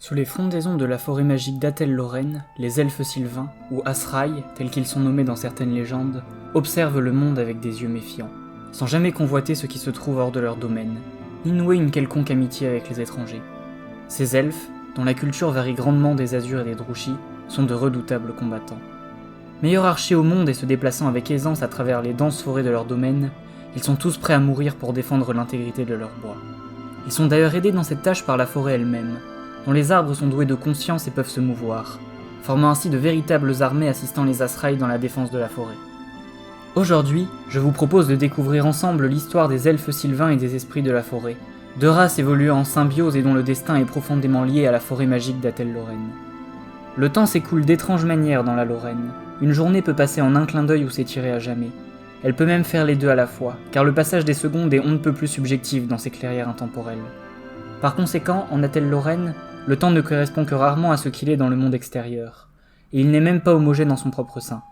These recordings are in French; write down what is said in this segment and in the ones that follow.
Sous les frondaisons de la forêt magique d'Atel Loren, les elfes sylvains, ou Asraï, tels qu'ils sont nommés dans certaines légendes, observent le monde avec des yeux méfiants, sans jamais convoiter ce qui se trouve hors de leur domaine, ni nouer une quelconque amitié avec les étrangers. Ces elfes, dont la culture varie grandement des Azur et des Druchis, sont de redoutables combattants. Meilleurs archers au monde et se déplaçant avec aisance à travers les denses forêts de leur domaine, ils sont tous prêts à mourir pour défendre l'intégrité de leur bois. Ils sont d'ailleurs aidés dans cette tâche par la forêt elle-même, dont les arbres sont doués de conscience et peuvent se mouvoir, formant ainsi de véritables armées assistant les Asraï dans la défense de la forêt. Aujourd'hui, je vous propose de découvrir ensemble l'histoire des elfes sylvains et des esprits de la forêt, deux races évoluant en symbiose et dont le destin est profondément lié à la forêt magique d'Atel Loren. Le temps s'écoule d'étranges manières dans la Lorraine. Une journée peut passer en un clin d'œil ou s'étirer à jamais. Elle peut même faire les deux à la fois, car le passage des secondes est on ne peut plus subjectif dans ces clairières intemporelles. Par conséquent, en Atel Loren, le temps ne correspond que rarement à ce qu'il est dans le monde extérieur, et il n'est même pas homogène en son propre sein.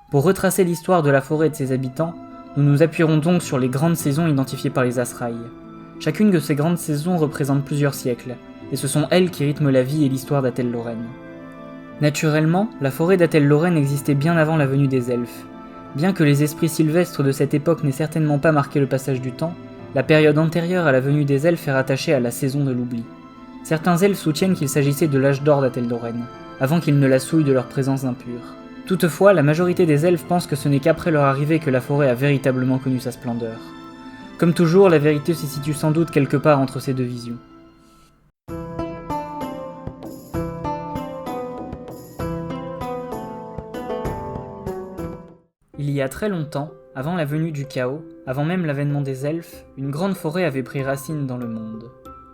Pour retracer l'histoire de la forêt et de ses habitants, nous nous appuierons donc sur les grandes saisons identifiées par les Asraï. Chacune de ces grandes saisons représente plusieurs siècles, et ce sont elles qui rythment la vie et l'histoire d'Atel Loren. Naturellement, la forêt d'Atel Loren existait bien avant la venue des elfes. Bien que les esprits sylvestres de cette époque n'aient certainement pas marqué le passage du temps, la période antérieure à la venue des elfes est rattachée à la saison de l'oubli. Certains elfes soutiennent qu'il s'agissait de l'âge d'or d'Atel Loren, avant qu'ils ne la souillent de leur présence impure. Toutefois, la majorité des elfes pensent que ce n'est qu'après leur arrivée que la forêt a véritablement connu sa splendeur. Comme toujours, la vérité se situe sans doute quelque part entre ces deux visions. Il y a très longtemps, avant la venue du chaos, avant même l'avènement des elfes, une grande forêt avait pris racine dans le monde.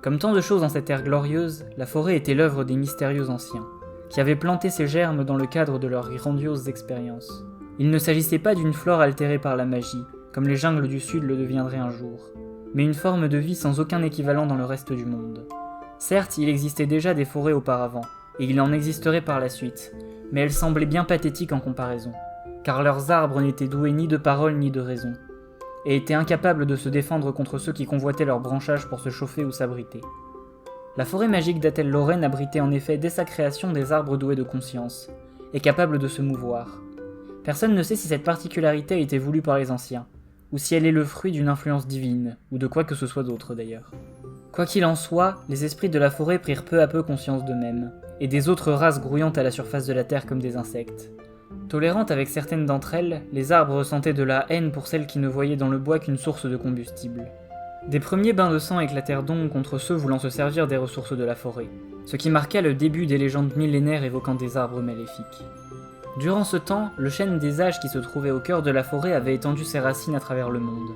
Comme tant de choses en cette ère glorieuse, la forêt était l'œuvre des mystérieux anciens, qui avaient planté ses germes dans le cadre de leurs grandioses expériences. Il ne s'agissait pas d'une flore altérée par la magie, comme les jungles du sud le deviendraient un jour, mais une forme de vie sans aucun équivalent dans le reste du monde. Certes, il existait déjà des forêts auparavant, et il en existerait par la suite, mais elles semblaient bien pathétiques en comparaison, car leurs arbres n'étaient doués ni de parole ni de raison, et étaient incapables de se défendre contre ceux qui convoitaient leurs branchages pour se chauffer ou s'abriter. La forêt magique d'Atel Loren abritait en effet dès sa création des arbres doués de conscience, et capables de se mouvoir. Personne ne sait si cette particularité a été voulue par les anciens, ou si elle est le fruit d'une influence divine, ou de quoi que ce soit d'autre d'ailleurs. Quoi qu'il en soit, les esprits de la forêt prirent peu à peu conscience d'eux-mêmes, et des autres races grouillant à la surface de la terre comme des insectes. Tolérantes avec certaines d'entre elles, les arbres ressentaient de la haine pour celles qui ne voyaient dans le bois qu'une source de combustible. Des premiers bains de sang éclatèrent donc contre ceux voulant se servir des ressources de la forêt, ce qui marqua le début des légendes millénaires évoquant des arbres maléfiques. Durant ce temps, le chêne des âges qui se trouvait au cœur de la forêt avait étendu ses racines à travers le monde,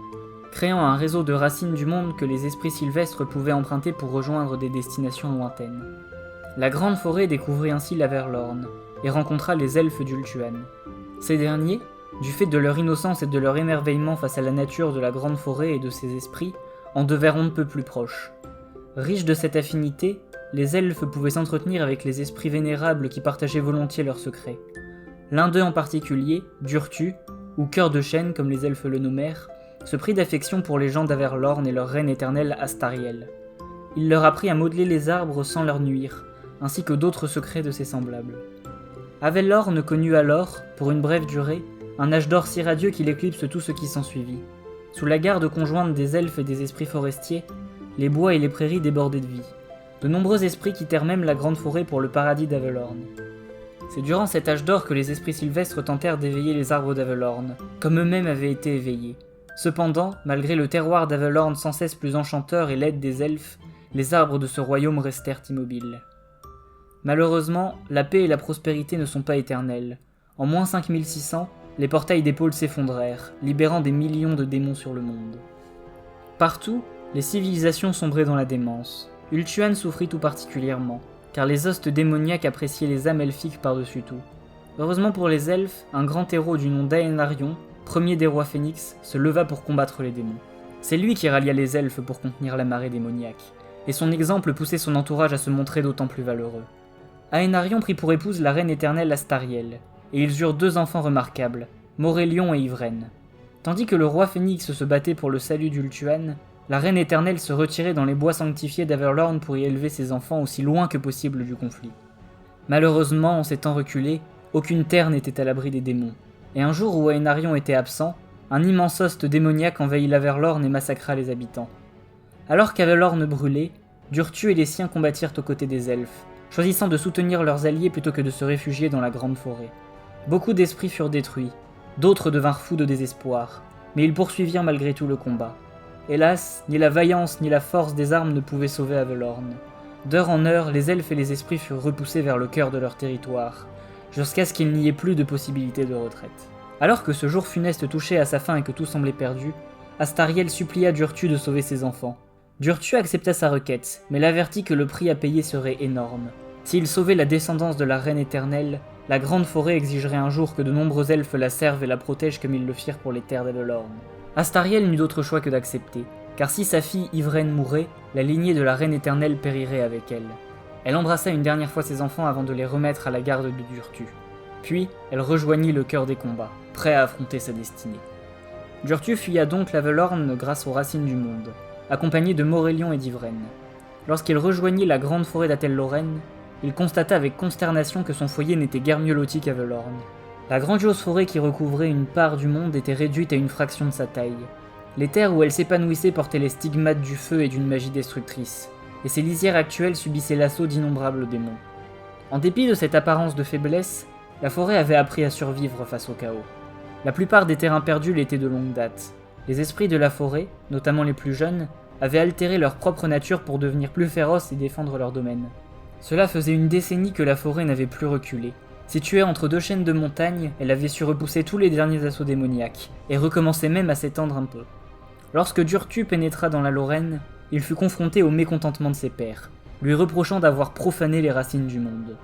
créant un réseau de racines du monde que les esprits sylvestres pouvaient emprunter pour rejoindre des destinations lointaines. La grande forêt découvrit ainsi l'Averlorn, et rencontra les elfes d'Ultuan. Ces derniers, du fait de leur innocence et de leur émerveillement face à la nature de la grande forêt et de ses esprits, en devinrent on ne peut plus proches. Riches de cette affinité, les elfes pouvaient s'entretenir avec les esprits vénérables qui partageaient volontiers leurs secrets. L'un d'eux en particulier, Durtu, ou Cœur de Chêne comme les elfes le nommèrent, se prit d'affection pour les gens d'Averlorn et leur reine éternelle Astariel. Il leur apprit à modeler les arbres sans leur nuire, ainsi que d'autres secrets de ses semblables. Averlorn connut alors, pour une brève durée, un âge d'or si radieux qu'il éclipse tout ce qui s'ensuivit. Sous la garde conjointe des elfes et des esprits forestiers, les bois et les prairies débordaient de vie. De nombreux esprits quittèrent même la grande forêt pour le paradis d'Averlorn. C'est durant cet âge d'or que les esprits sylvestres tentèrent d'éveiller les arbres d'Averlorn, comme eux-mêmes avaient été éveillés. Cependant, malgré le terroir d'Averlorn sans cesse plus enchanteur et l'aide des elfes, les arbres de ce royaume restèrent immobiles. Malheureusement, la paix et la prospérité ne sont pas éternelles. En moins 5600, les portails des pôles s'effondrèrent, libérant des millions de démons sur le monde. Partout, les civilisations sombraient dans la démence. Ultuan souffrit tout particulièrement, car les hostes démoniaques appréciaient les âmes elfiques par-dessus tout. Heureusement pour les elfes, un grand héros du nom d'Aenarion, premier des rois phénix, se leva pour combattre les démons. C'est lui qui rallia les elfes pour contenir la marée démoniaque, et son exemple poussait son entourage à se montrer d'autant plus valeureux. Aenarion prit pour épouse la reine éternelle Astariel, et ils eurent deux enfants remarquables, Morélion et Ivren. Tandis que le roi Phénix se battait pour le salut d'Ultuan, la reine éternelle se retirait dans les bois sanctifiés d'Averlorn pour y élever ses enfants aussi loin que possible du conflit. Malheureusement, en ces temps reculés, aucune terre n'était à l'abri des démons, et un jour où Aenarion était absent, un immense host démoniaque envahit l'Averlorn et massacra les habitants. Alors qu'Averlorn brûlait, Durtu et les siens combattirent aux côtés des elfes, choisissant de soutenir leurs alliés plutôt que de se réfugier dans la grande forêt. Beaucoup d'esprits furent détruits, d'autres devinrent fous de désespoir, mais ils poursuivirent malgré tout le combat. Hélas, ni la vaillance ni la force des armes ne pouvaient sauver Averlorn. D'heure en heure, les elfes et les esprits furent repoussés vers le cœur de leur territoire, jusqu'à ce qu'il n'y ait plus de possibilité de retraite. Alors que ce jour funeste touchait à sa fin et que tout semblait perdu, Astariel supplia Durtu de sauver ses enfants. Durtu accepta sa requête, mais l'avertit que le prix à payer serait énorme. S'il sauvait la descendance de la reine éternelle, la grande forêt exigerait un jour que de nombreux elfes la servent et la protègent comme ils le firent pour les terres d'Averlorn. Astariel n'eut d'autre choix que d'accepter, car si sa fille Yvraine mourait, la lignée de la reine éternelle périrait avec elle. Elle embrassa une dernière fois ses enfants avant de les remettre à la garde de Durtu. Puis, elle rejoignit le cœur des combats, prêt à affronter sa destinée. Durtu fuya donc l'Averlorn grâce aux racines du monde, accompagné de Morelion et d'Yvraine. Lorsqu'il rejoignit la grande forêt d'Atell-Lorraine, il constata avec consternation que son foyer n'était guère mieux loti qu'Averlorn. La grandiose forêt qui recouvrait une part du monde était réduite à une fraction de sa taille. Les terres où elle s'épanouissait portaient les stigmates du feu et d'une magie destructrice, et ses lisières actuelles subissaient l'assaut d'innombrables démons. En dépit de cette apparence de faiblesse, la forêt avait appris à survivre face au chaos. La plupart des terrains perdus l'étaient de longue date. Les esprits de la forêt, notamment les plus jeunes, avaient altéré leur propre nature pour devenir plus féroces et défendre leur domaine. Cela faisait une décennie que la forêt n'avait plus reculé. Située entre deux chaînes de montagnes, elle avait su repousser tous les derniers assauts démoniaques, et recommençait même à s'étendre un peu. Lorsque Durtu pénétra dans la Lorraine, il fut confronté au mécontentement de ses pairs, lui reprochant d'avoir profané les racines du monde.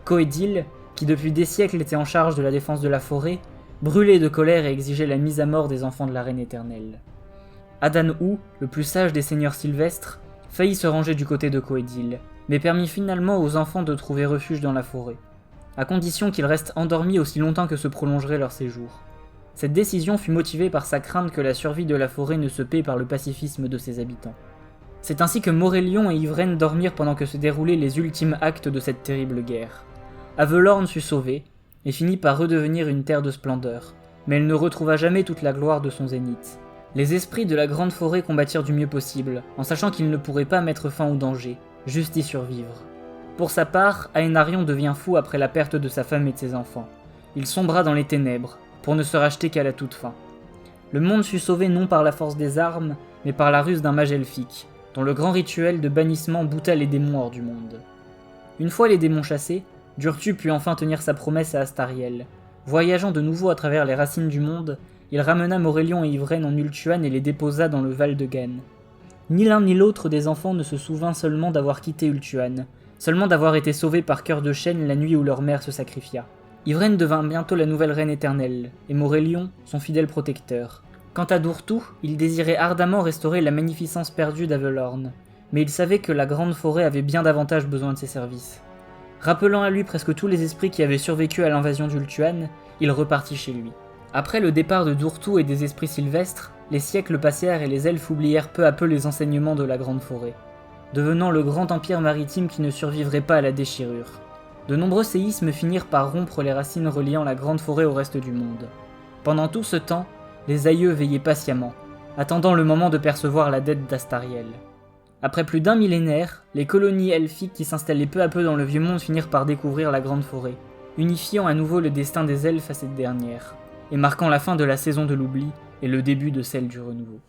Coëdil, qui depuis des siècles était en charge de la défense de la forêt, brûlait de colère et exigeait la mise à mort des enfants de la reine éternelle. Adan-Hu, le plus sage des seigneurs sylvestres, faillit se ranger du côté de Coëdil, mais permit finalement aux enfants de trouver refuge dans la forêt, à condition qu'ils restent endormis aussi longtemps que se prolongerait leur séjour. Cette décision fut motivée par sa crainte que la survie de la forêt ne se paie par le pacifisme de ses habitants. C'est ainsi que Morelion et Yvraine dormirent pendant que se déroulaient les ultimes actes de cette terrible guerre. Averlorn fut sauvée, et finit par redevenir une terre de splendeur, mais elle ne retrouva jamais toute la gloire de son zénith. Les esprits de la grande forêt combattirent du mieux possible, en sachant qu'ils ne pourraient pas mettre fin au danger, juste y survivre. Pour sa part, Aenarion devient fou après la perte de sa femme et de ses enfants. Il sombra dans les ténèbres, pour ne se racheter qu'à la toute fin. Le monde fut sauvé non par la force des armes, mais par la ruse d'un mage elfique, dont le grand rituel de bannissement bouta les démons hors du monde. Une fois les démons chassés, Durtu put enfin tenir sa promesse à Astariel. Voyageant de nouveau à travers les racines du monde, il ramena Morelion et Yvraine en Ultuan et les déposa dans le Val de Gan. Ni l'un ni l'autre des enfants ne se souvint seulement d'avoir quitté Ultuan, seulement d'avoir été sauvés par Cœur de Chêne la nuit où leur mère se sacrifia. Yvraine devint bientôt la nouvelle reine éternelle, et Morelion son fidèle protecteur. Quant à Durtu, il désirait ardemment restaurer la magnificence perdue d'Averlorn, mais il savait que la grande forêt avait bien davantage besoin de ses services. Rappelant à lui presque tous les esprits qui avaient survécu à l'invasion d'Ultuan, il repartit chez lui. Après le départ de Durtu et des esprits sylvestres, les siècles passèrent et les elfes oublièrent peu à peu les enseignements de la grande forêt, devenant le grand empire maritime qui ne survivrait pas à la déchirure. De nombreux séismes finirent par rompre les racines reliant la grande forêt au reste du monde. Pendant tout ce temps, les aïeux veillaient patiemment, attendant le moment de percevoir la dette d'Astariel. Après plus d'un millénaire, les colonies elfiques qui s'installaient peu à peu dans le vieux monde finirent par découvrir la grande forêt, unifiant à nouveau le destin des elfes à cette dernière, et marquant la fin de la saison de l'oubli et le début de celle du renouveau.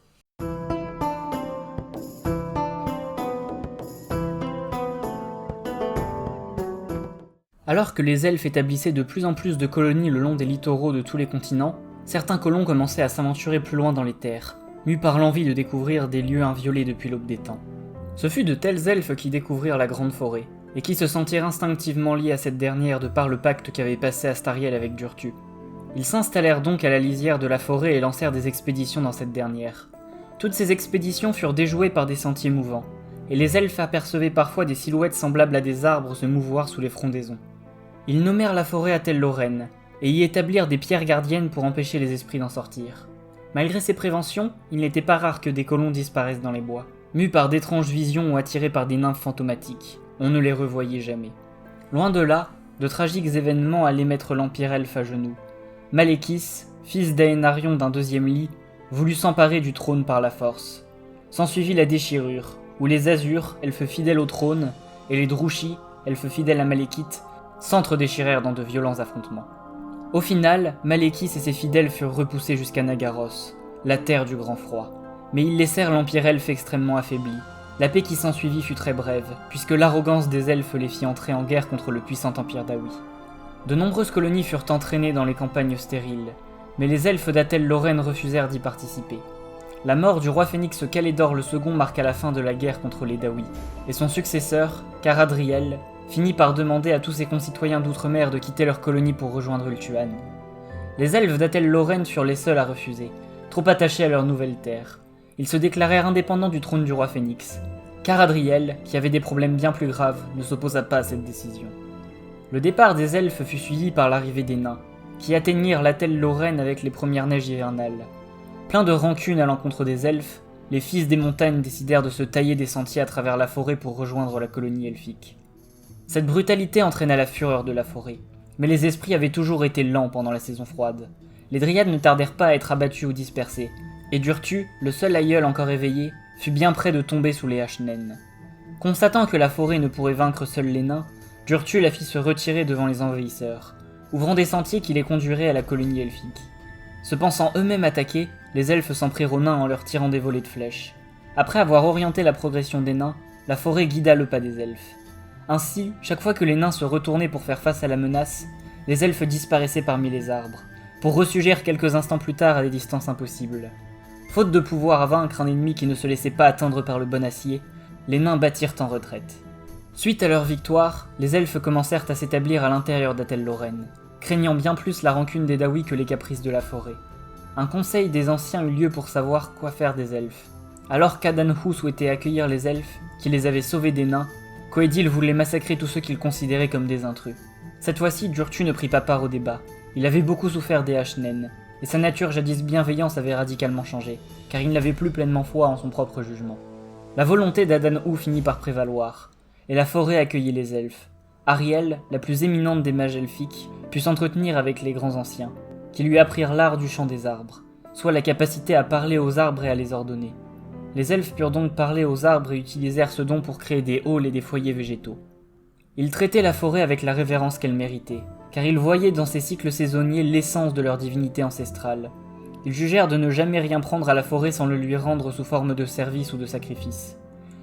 Alors que les elfes établissaient de plus en plus de colonies le long des littoraux de tous les continents, certains colons commençaient à s'aventurer plus loin dans les terres, mus par l'envie de découvrir des lieux inviolés depuis l'aube des temps. Ce fut de tels elfes qui découvrirent la grande forêt, et qui se sentirent instinctivement liés à cette dernière de par le pacte qu'avait passé Astariel avec Durtu. Ils s'installèrent donc à la lisière de la forêt et lancèrent des expéditions dans cette dernière. Toutes ces expéditions furent déjouées par des sentiers mouvants, et les elfes apercevaient parfois des silhouettes semblables à des arbres se mouvoir sous les frondaisons. Ils nommèrent la forêt Atell-Lorraine, et y établirent des pierres gardiennes pour empêcher les esprits d'en sortir. Malgré ces préventions, il n'était pas rare que des colons disparaissent dans les bois. Mus par d'étranges visions ou attirés par des nymphes fantomatiques, on ne les revoyait jamais. Loin de là, de tragiques événements allaient mettre l'Empire Elfe à genoux. Malékis, fils d'Aénarion d'un deuxième lit, voulut s'emparer du trône par la force. S'ensuivit la déchirure, où les Azurs, elfes fidèles au trône, et les Druchis, elfes fidèles à Malekith, s'entre-déchirèrent dans de violents affrontements. Au final, Malékis et ses fidèles furent repoussés jusqu'à Nagaros, la terre du grand froid. Mais ils laissèrent l'Empire Elfe extrêmement affaibli. La paix qui s'ensuivit fut très brève, puisque l'arrogance des elfes les fit entrer en guerre contre le puissant Empire d'Awi. De nombreuses colonies furent entraînées dans les campagnes stériles, mais les elfes d'Atel Lorraine refusèrent d'y participer. La mort du roi phénix Calédor le Second marqua la fin de la guerre contre les Dawi, et son successeur, Caradriel, finit par demander à tous ses concitoyens d'outre-mer de quitter leur colonie pour rejoindre Ultuan. Les elfes d'Atel Lorraine furent les seuls à refuser, trop attachés à leur nouvelle terre. Ils se déclarèrent indépendants du trône du roi Phénix. Caradriel, qui avait des problèmes bien plus graves, ne s'opposa pas à cette décision. Le départ des elfes fut suivi par l'arrivée des nains, qui atteignirent l'Atel Lorraine avec les premières neiges hivernales. Pleins de rancune à l'encontre des elfes, les fils des montagnes décidèrent de se tailler des sentiers à travers la forêt pour rejoindre la colonie elfique. Cette brutalité entraîna la fureur de la forêt, mais les esprits avaient toujours été lents pendant la saison froide. Les dryades ne tardèrent pas à être abattus ou dispersés, et Durtu, le seul aïeul encore éveillé, fut bien près de tomber sous les haches naines. Constatant que la forêt ne pourrait vaincre seuls les nains, Durtu la fit se retirer devant les envahisseurs, ouvrant des sentiers qui les conduiraient à la colonie elfique. Se pensant eux-mêmes attaqués, les elfes s'en prirent aux nains en leur tirant des volées de flèches. Après avoir orienté la progression des nains, la forêt guida le pas des elfes. Ainsi, chaque fois que les nains se retournaient pour faire face à la menace, les elfes disparaissaient parmi les arbres, pour ressurgir quelques instants plus tard à des distances impossibles. Faute de pouvoir à vaincre un ennemi qui ne se laissait pas atteindre par le bon acier, les nains battirent en retraite. Suite à leur victoire, les elfes commencèrent à s'établir à l'intérieur d'Atel Lorraine, craignant bien plus la rancune des Dawi que les caprices de la forêt. Un conseil des anciens eut lieu pour savoir quoi faire des elfes. Alors qu'Adanhu souhaitait accueillir les elfes, qui les avaient sauvés des nains, Coëdil voulait massacrer tous ceux qu'il considérait comme des intrus. Cette fois-ci, Durtu ne prit pas part au débat. Il avait beaucoup souffert des haches naines, et sa nature jadis bienveillante avait radicalement changé, car il n'avait plus pleinement foi en son propre jugement. La volonté d'Adanhu finit par prévaloir, et la forêt accueillit les elfes. Ariel, la plus éminente des mages elfiques, put s'entretenir avec les grands anciens, qui lui apprirent l'art du chant des arbres, soit la capacité à parler aux arbres et à les ordonner. Les elfes purent donc parler aux arbres et utilisèrent ce don pour créer des halls et des foyers végétaux. Ils traitaient la forêt avec la révérence qu'elle méritait, car ils voyaient dans ces cycles saisonniers l'essence de leur divinité ancestrale. Ils jugèrent de ne jamais rien prendre à la forêt sans le lui rendre sous forme de service ou de sacrifice.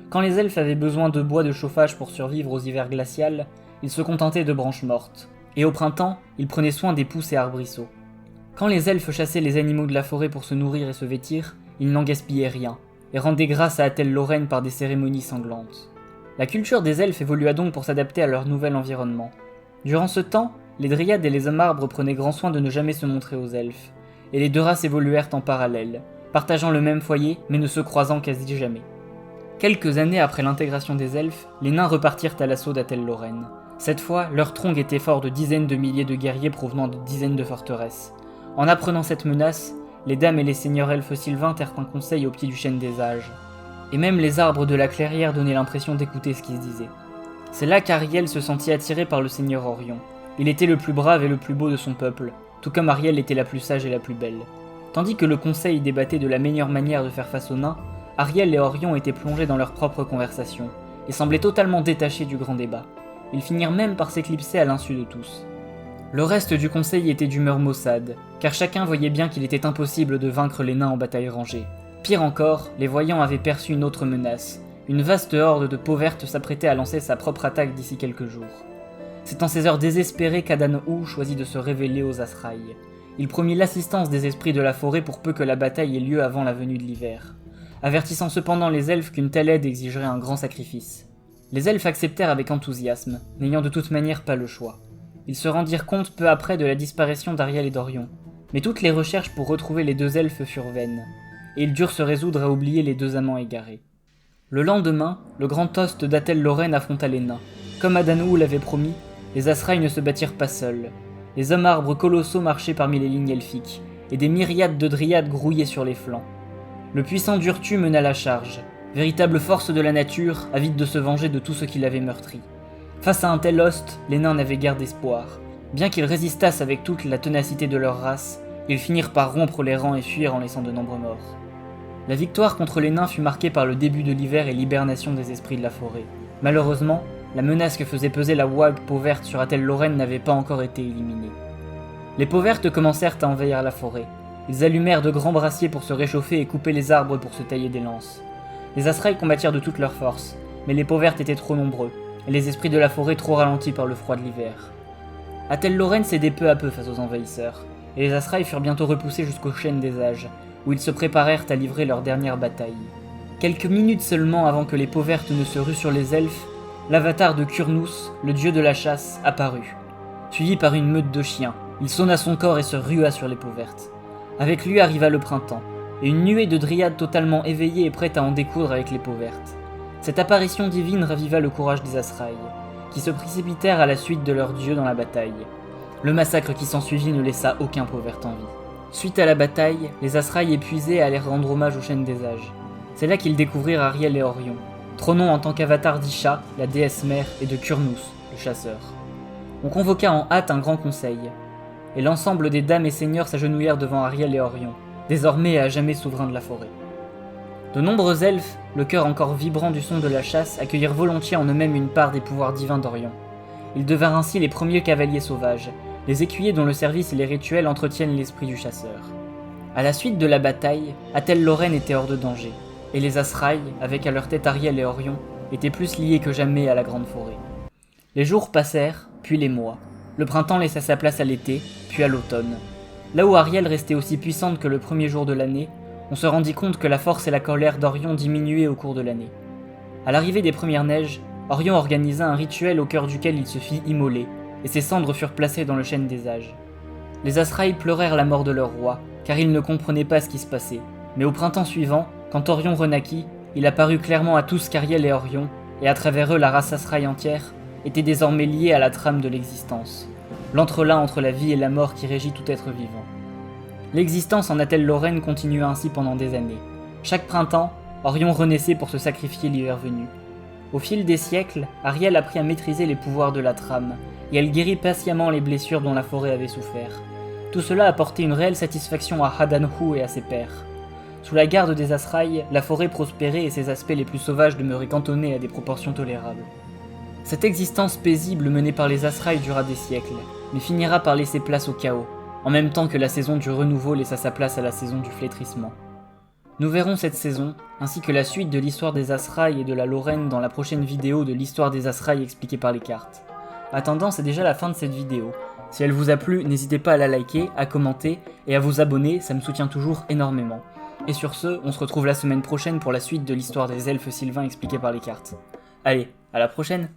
Quand les elfes avaient besoin de bois de chauffage pour survivre aux hivers glacials, ils se contentaient de branches mortes, et au printemps, ils prenaient soin des pousses et arbrisseaux. Quand les elfes chassaient les animaux de la forêt pour se nourrir et se vêtir, ils n'en gaspillaient rien, et rendaient grâce à Atel Lorraine par des cérémonies sanglantes. La culture des elfes évolua donc pour s'adapter à leur nouvel environnement. Durant ce temps, les dryades et les hommes arbres prenaient grand soin de ne jamais se montrer aux elfes, et les deux races évoluèrent en parallèle, partageant le même foyer mais ne se croisant quasi jamais. Quelques années après l'intégration des elfes, les nains repartirent à l'assaut d'Atel Lorraine. Cette fois, leur tronc était fort de dizaines de milliers de guerriers provenant de dizaines de forteresses. En apprenant cette menace, les dames et les seigneurs elfes sylvains tinrent un conseil au pied du chêne des âges. Et même les arbres de la clairière donnaient l'impression d'écouter ce qui se disait. C'est là qu'Ariel se sentit attiré par le seigneur Orion. Il était le plus brave et le plus beau de son peuple, tout comme Ariel était la plus sage et la plus belle. Tandis que le conseil débattait de la meilleure manière de faire face aux nains, Ariel et Orion étaient plongés dans leur propre conversation, et semblaient totalement détachés du grand débat. Ils finirent même par s'éclipser à l'insu de tous. Le reste du conseil était d'humeur maussade, car chacun voyait bien qu'il était impossible de vaincre les nains en bataille rangée. Pire encore, les voyants avaient perçu une autre menace. Une vaste horde de peaux vertes s'apprêtait à lancer sa propre attaque d'ici quelques jours. C'est en ces heures désespérées qu'Adanhu choisit de se révéler aux Azraï. Il promit l'assistance des esprits de la forêt pour peu que la bataille ait lieu avant la venue de l'hiver, avertissant cependant les elfes qu'une telle aide exigerait un grand sacrifice. Les elfes acceptèrent avec enthousiasme, n'ayant de toute manière pas le choix. Ils se rendirent compte peu après de la disparition d'Ariel et d'Orion, mais toutes les recherches pour retrouver les deux elfes furent vaines, et ils durent se résoudre à oublier les deux amants égarés. Le lendemain, le grand toast d'Atel Lorraine affronta les nains. Comme Adanhu l'avait promis, les Azraï ne se battirent pas seuls. Les hommes arbres colossaux marchaient parmi les lignes elfiques, et des myriades de dryades grouillaient sur les flancs. Le puissant Durtu mena la charge, véritable force de la nature, avide de se venger de tout ce qui l'avait meurtri. Face à un tel host, les nains n'avaient guère d'espoir. Bien qu'ils résistassent avec toute la ténacité de leur race, ils finirent par rompre les rangs et fuir en laissant de nombreux morts. La victoire contre les nains fut marquée par le début de l'hiver et l'hibernation des esprits de la forêt. Malheureusement, la menace que faisait peser la Wag peau verte sur Atel Loren n'avait pas encore été éliminée. Les peaux vertes commencèrent à envahir la forêt. Ils allumèrent de grands brassiers pour se réchauffer et couper les arbres pour se tailler des lances. Les Azraï combattirent de toute leur force, mais les peaux vertes étaient trop nombreux, et les esprits de la forêt trop ralentis par le froid de l'hiver. Atel Loren cédait peu à peu face aux envahisseurs, et les Azraï furent bientôt repoussés jusqu'aux chaînes des âges, où ils se préparèrent à livrer leur dernière bataille. Quelques minutes seulement avant que les peaux vertes ne se ruent sur les elfes, l'avatar de Kurnous, le dieu de la chasse, apparut. Suivi par une meute de chiens, il sonna son corps et se rua sur les peaux vertes. Avec lui arriva le printemps, et une nuée de dryades totalement éveillées et prêtes à en découdre avec les peaux vertes. Cette apparition divine raviva le courage des Azraï, qui se précipitèrent à la suite de leur dieu dans la bataille. Le massacre qui s'ensuivit ne laissa aucun peau verte en vie. Suite à la bataille, les Azraï épuisés allèrent rendre hommage aux chaînes des âges. C'est là qu'ils découvrirent Ariel et Orion, trônant en tant qu'avatar d'Isha, la déesse mère, et de Kurnous, le chasseur. On convoqua en hâte un grand conseil, et l'ensemble des dames et seigneurs s'agenouillèrent devant Ariel et Orion, désormais et à jamais souverains de la forêt. De nombreux elfes, le cœur encore vibrant du son de la chasse, accueillirent volontiers en eux-mêmes une part des pouvoirs divins d'Orion. Ils devinrent ainsi les premiers cavaliers sauvages, les écuyers dont le service et les rituels entretiennent l'esprit du chasseur. À la suite de la bataille, Atel Loren était hors de danger, et les Azraï, avec à leur tête Ariel et Orion, étaient plus liés que jamais à la grande forêt. Les jours passèrent, puis les mois. Le printemps laissa sa place à l'été, puis à l'automne. Là où Ariel restait aussi puissante que le premier jour de l'année, on se rendit compte que la force et la colère d'Orion diminuaient au cours de l'année. À l'arrivée des premières neiges, Orion organisa un rituel au cœur duquel il se fit immoler, et ses cendres furent placées dans le chêne des âges. Les Azraï pleurèrent la mort de leur roi, car ils ne comprenaient pas ce qui se passait. Mais au printemps suivant, quand Orion renaquit, il apparut clairement à tous qu'Ariel et Orion, et à travers eux la race Azraï entière, étaient désormais liés à la trame de l'existence, l'entrelac entre la vie et la mort qui régit tout être vivant. L'existence en Atel Loren continua ainsi pendant des années. Chaque printemps, Orion renaissait pour se sacrifier l'hiver venu. Au fil des siècles, Ariel apprit à maîtriser les pouvoirs de la trame, et elle guérit patiemment les blessures dont la forêt avait souffert. Tout cela apportait une réelle satisfaction à Hadanhu et à ses pairs. Sous la garde des Azraï, la forêt prospérait et ses aspects les plus sauvages demeuraient cantonnés à des proportions tolérables. Cette existence paisible menée par les Azraï dura des siècles, mais finira par laisser place au chaos, en même temps que la saison du renouveau laissa sa place à la saison du flétrissement. Nous verrons cette saison, ainsi que la suite de l'histoire des Azraï et de la Lorraine dans la prochaine vidéo de l'histoire des Azraï expliquée par les cartes. Attendant, c'est déjà la fin de cette vidéo. Si elle vous a plu, n'hésitez pas à la liker, à commenter et à vous abonner, ça me soutient toujours énormément. Et sur ce, on se retrouve la semaine prochaine pour la suite de l'histoire des elfes sylvains expliquée par les cartes. Allez, à la prochaine!